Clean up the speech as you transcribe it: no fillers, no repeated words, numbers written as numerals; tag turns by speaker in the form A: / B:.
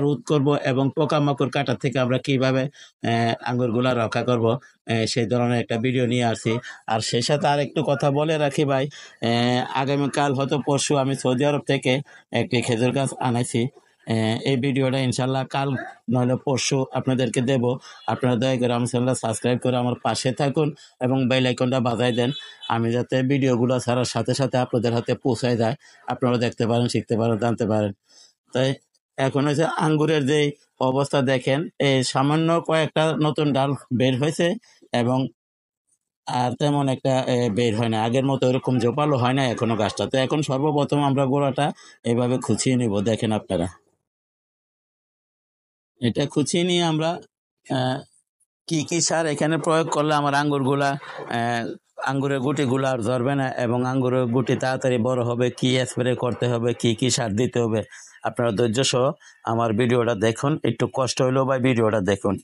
A: রোধ করব এবং পোকামাকড় কাটা থেকে আমরা কিভাবে আঙ্গুরগুলা রক্ষা করব সেই ধরনের একটা ভিডিও নিয়ে আসছি। আর সেই সাথে আর একটু কথা বলে রাখি ভাই, আগামীকাল হয়তো পরশু আমি সৌদি আরব থেকে একটি খেজুর গাছ আনাইছি। এই ভিডিওটা ইনশাল্লাহ কাল নইলে পরশু আপনাদেরকে দেব। আপনারা দয়া করে আমার চ্যানেলটা সাবস্ক্রাইব করে আমার পাশে থাকুন এবং বেল আইকনটা বাজায় দেন, আমি যাতে ভিডিওগুলো ছাড়ার সাথে সাথে আপনাদের হাতে পৌঁছায় যায়, আপনারা দেখতে পারেন, শিখতে পারেন, জানতে পারেন। তাই এখন হচ্ছে আঙ্গুরের যে অবস্থা দেখেন, এই সামান্য কয়েকটা নতুন ডাল বের হয়েছে এবং আর তেমন একটা বের হয় না, আগের মতো এরকম জোপালো হয় না এখনো গাছটা। তো এখন সর্বপ্রথম আমরা গোড়াটা এভাবে খুঁচিয়ে নিব, দেখেন আপনারা। এটা খুঁচিয়ে নিয়ে আমরা কি কি সার এখানে প্রয়োগ করলে আমার আঙ্গুরগুলা আঙ্গুরের গুটিগুলো আর ধরবে না এবং আঙ্গুরের গুটি তাড়াতাড়ি বড় হবে, কি স্প্রে করতে হবে, কি কি সার দিতে হবে, আপনারা ধৈর্য সহ আমার ভিডিওটা দেখুন, একটু কষ্ট হইলেও বা ভিডিওটা দেখুন।